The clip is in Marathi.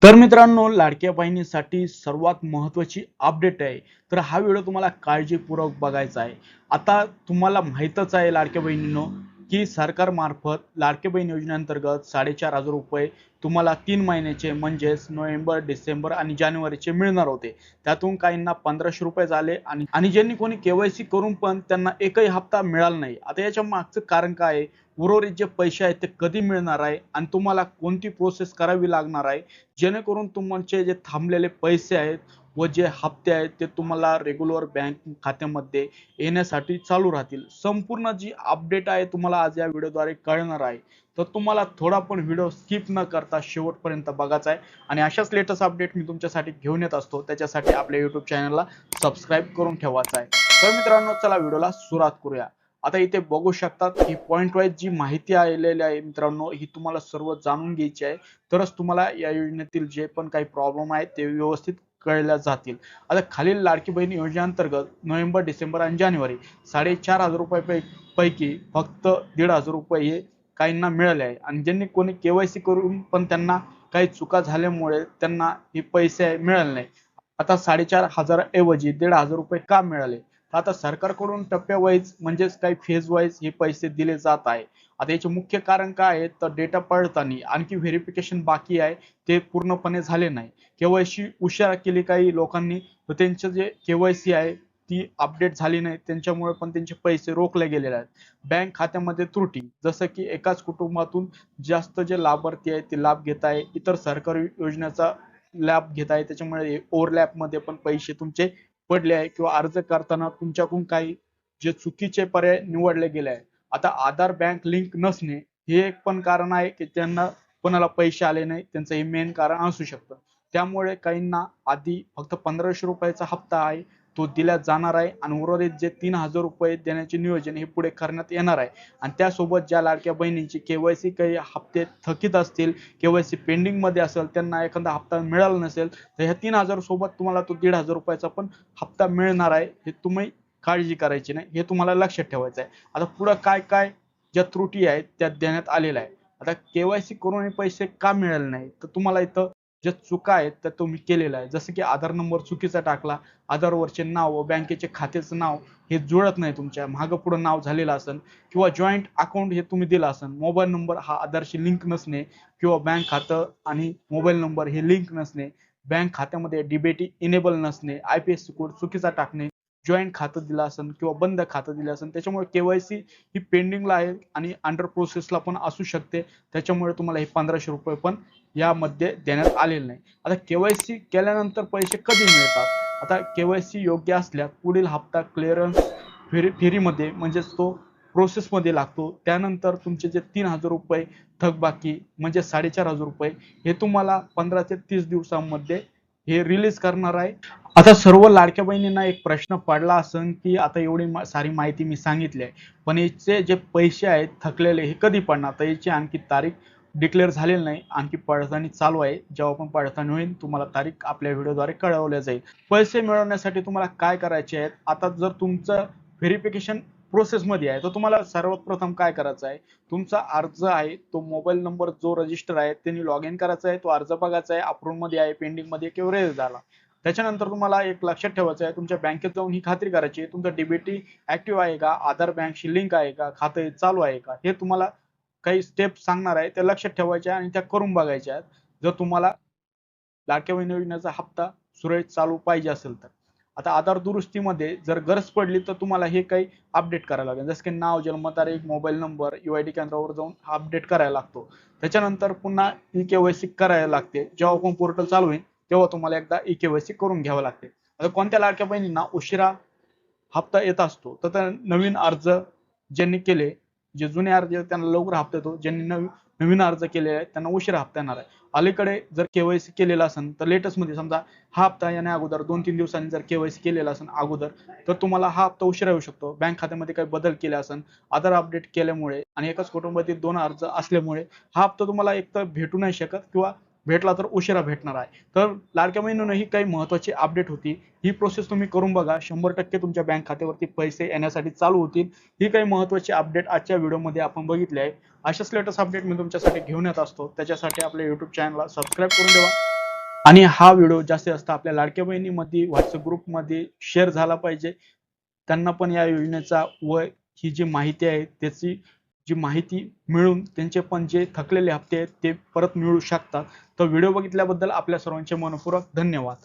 तर मित्रांनो, लाडक्या बहिणीसाठी सर्वात महत्त्वाची अपडेट आहे. तर हा व्हिडिओ तुम्हाला काळजीपूर्वक बघायचा आहे. आता तुम्हाला माहीतच आहे लाडक्या बहिणींनो, की सरकारमार्फत लाडकी बहीण योजनेअंतर्गत ₹4,500 तुम्हाला 3 महिन्याचे म्हणजेच नोव्हेंबर, डिसेंबर आणि जानेवारीचे मिळणार होते. त्यातून काहींना ₹1,500 झाले आणि ज्यांनी कोणी केवायसी करून पण त्यांना एकही हप्ता मिळाला नाही. आता याच्या मागचं कारण काय आहे? उर्वरित जे पैसे आहेत ते कधी मिळणार आहे आणि तुम्हाला कोणती प्रोसेस करावी लागणार आहे? जेणेकरून तुमचे जे थांबलेले पैसे आहेत व जे हप्ते आहेत ते तुम्हाला रेग्युलर बँक खात्यामध्ये येण्यासाठी चालू राहतील. संपूर्ण जी अपडेट आहे तुम्हाला आज या व्हिडिओद्वारे कळणार आहे. तर तुम्हाला थोडा पण व्हिडिओ स्किप न करता शेवटपर्यंत बघायचा आहे आणि अशाच लेटेस्ट अपडेट मी तुमच्यासाठी घेऊन येत असतो. त्याच्यासाठी आपल्या YouTube चॅनलला सबस्क्राईब करून ठेवायचं आहे. तर मित्रांनो, चला व्हिडिओला सुरुवात करूया. आता इथे बघू शकतात ही पॉइंट वाईज जी माहिती आलेली आहे मित्रांनो, ही तुम्हाला सर्व जाणून घ्यायची आहे. तरच तुम्हाला या योजनेतील जे पण काही प्रॉब्लेम आहेत ते व्यवस्थित कळल्या जातील. आता खालील लाडकी बहीण योजनेअंतर्गत नोव्हेंबर, डिसेंबर आणि जानेवारी ₹4,500 पैकी फक्त ₹1,500 हे काहींना मिळाले आहे आणि ज्यांनी कोणी केवायसी करून पण त्यांना काही चुका झाल्यामुळे त्यांना हे पैसे मिळाले नाही. आता 4,500 ऐवजी ₹1,500 का मिळाले? तर आता सरकारकडून टप्प्या वाईज म्हणजेच काही फेज वाईज हे पैसे दिले जात आहे. आता याचे मुख्य कारण काय आहे? तर डेटा पडताळणी आणखी व्हेरिफिकेशन बाकी आहे, ते पूर्णपणे झाले नाही. केवायसी उशिरा केली काही लोकांनी, तर त्यांचं जे केवायसी आहे ती अपडेट झाली नाही, त्यांच्यामुळे पण त्यांचे पैसे रोखले गेलेले आहेत. बँक खात्यामध्ये त्रुटी, जसं की एकाच कुटुंबातून जास्त जे लाभार्थी आहेत ते लाभ घेत आहे, इतर सरकारी योजनेचा लाभ घेत आहे, त्याच्यामुळे ओव्हरलॅपमध्ये पण पैसे तुमचे पडले आहे किंवा अर्ज करताना तुमच्याकडून काही जे चुकीचे पर्याय निवडले गेले आहे. आता आधार बँक लिंक नसणे हे एक पण कारण आहे की त्यांना कोणाला पैसे आले नाही, त्यांचं हे मेन कारण असू शकतं. त्यामुळे काहींना आधी फक्त ₹1,500 हप्ता आहे तो दिला जाणार आहे आणि उर्वरित जे ₹3,000 देण्याचे नियोजन हे पुढे करण्यात येणार आहे. आणि त्यासोबत ज्या लाडक्या बहिणींची केवायसी काही हप्ते थकीत असतील, केवायसी पेंडिंग मध्ये असेल, त्यांना एखादा हप्ता मिळाला नसेल, तर ह्या 3,000 सोबत तुम्हाला तो ₹1,500 पण हप्ता मिळणार आहे. हे तुम्ही काळजी करायची नाही, हे तुम्हाला लक्षात ठेवायचं आहे. आता पुढे काय काय ज्या त्रुटी आहेत त्या देण्यात आलेल्या आहे. आता केवायसी करून पैसे का मिळाले नाही? तर तुम्हाला इथं ज्या चुका आहेत त्या तुम्ही केलेल्या आहे. जसं की आधार नंबर चुकीचा टाकला, आधारवरचे नाव व बँकेचे खात्याचं नाव हे जुळत नाही, तुमच्या मागं पुढं नाव झालेलं असेल किंवा जॉईंट अकाउंट हे तुम्ही दिलं असेल, मोबाईल नंबर हा आधारशी लिंक नसणे किंवा बँक खातं आणि मोबाईल नंबर हे लिंक नसणे, बँक खात्यामध्ये डीबीटी इनेबल नसणे, आयपीएससी कोड चुकीचा टाकणे, जॉईंट खातं दिलं असेल किंवा बंद खातं दिलं असेल, त्याच्यामुळे केवायसी ही पेंडिंगला आहे आणि अंडर प्रोसेसला पण असू शकते. त्याच्यामुळे तुम्हाला हे ₹1,500 पण यामध्ये देण्यात आलेले नाही. आता केवायसी केल्यानंतर पैसे कधी मिळतात? आता केवायसी योग्य असल्यास पुढील हप्ता क्लिअरन्स फेरीमध्ये म्हणजेच तो प्रोसेसमध्ये लागतो. त्यानंतर तुमचे जे ₹3,000 थकबाकी म्हणजे ₹4,500 हे तुम्हाला 15 ते 30 दिवसांमध्ये हे रिलीज करणार आहे. आता सर्व लाडक्या बहिणींना एक प्रश्न पडला असेल की आता एवढी सारी माहिती मी सांगितली आहे, पण याचे जे पैसे आहेत थकलेले हे कधी पडणार? तर याची आणखी तारीख डिक्लेअर झालेली नाही, आणखी पडताळणी चालू आहे. जेव्हा पण पडताळणी होईल तुम्हाला तारीख आपल्या व्हिडिओद्वारे कळवल्या जाईल. पैसे मिळवण्यासाठी तुम्हाला काय करायचे आहेत? आता जर तुमचं व्हेरिफिकेशन प्रोसेसमध्ये आहे तर तुम्हाला सर्वात प्रथम काय करायचं आहे? तुमचा अर्ज आहे तो मोबाईल नंबर जो रजिस्टर आहे त्यांनी लॉग इन करायचा आहे, तो अर्ज बघायचा आहे, अप्रूव्ह मध्ये आहे, पेंडिंग मध्ये किंवा रेज झाला. त्याच्यानंतर तुम्हाला एक लक्षात ठेवायचं आहे, तुमच्या बँकेत जाऊन ही खात्री करायची आहे तुमचं डीबीटी ऍक्टिव्ह आहे का, आधार बँकशी लिंक आहे का, खातं चालू आहे का, हे तुम्हाला काही स्टेप सांगणार आहे त्या लक्षात ठेवायच्या आणि त्या करून बघायच्या आहेत. जर तुम्हाला लाडक्या बहीण योजनेचा हप्ता सुरळीत चालू पाहिजे असेल तर. आता आधार दुरुस्तीमध्ये जर गरज पडली तर तुम्हाला हे काही अपडेट करायला लागेल, जसं की नाव, जन्मतारीख, मोबाईल नंबर UID केंद्रावर जाऊन हा अपडेट करायला लागतो. त्याच्यानंतर पुन्हा ई-केवायसी करायला लागते. जेव्हा पण पोर्टल चालू होईल तेव्हा तुम्हाला एकदा ई-केवायसी करून घ्यावं लागते. आता कोणत्या लाडक्या बहिणींना उशिरा हप्ता येत असतो तर नवीन अर्ज ज्यांनी केले, जे जुने अर्ज त्यांना लवकर हप्ता येतो, ज्यांनी नवीन अर्ज केले आहेत त्यांना उशिरा हप्ता येणार आहे. अलीकडे जर केवायसी केलेला असेल तर लेटेस्ट मध्ये समजा हा हप्ता येण्या अगोदर 2-3 दिवसांनी जर केवायसी केलेला असेल अगोदर, तर तुम्हाला हा हप्ता उशिरा येऊ शकतो. बँक खात्यामध्ये काही बदल केले असेल, आधार अपडेट केल्यामुळे आणि एकाच कुटुंबातील 2 अर्ज असल्यामुळे हा हप्ता तुम्हाला एक तर भेटू नाही शकत किंवा भेटला तर उशिरा भेटणार आहे. तर लाडक्या बहिणींनो, ही काही महत्त्वाची अपडेट होती. ही प्रोसेस तुम्ही करून बघा, 100% तुमच्या बँक खात्यावरती पैसे येण्यासाठी चालू होतील. ही काही महत्त्वाची अपडेट आजच्या व्हिडिओमध्ये आपण बघितली आहे. अशाच लेटेस्ट अपडेट मी तुमच्यासाठी घेऊन येत असतो. त्याच्यासाठी आपल्या YouTube चॅनलला सबस्क्राईब करून ठेवा. आणि हा व्हिडिओ जास्तीत जास्त आपल्या लाडक्या बहिणीमध्ये व्हॉट्सअप ग्रुपमध्ये शेअर झाला पाहिजे. त्यांना पण या योजनेचा व ही जी माहिती आहे त्याची जी माहिती मिळून त्यांचे पण जे थकलेले हप्ते आहेत ते परत मिळू शकतात. तर व्हिडिओ बघितल्याबद्दल आपल्या सर्वांचे मनपूर्वक धन्यवाद.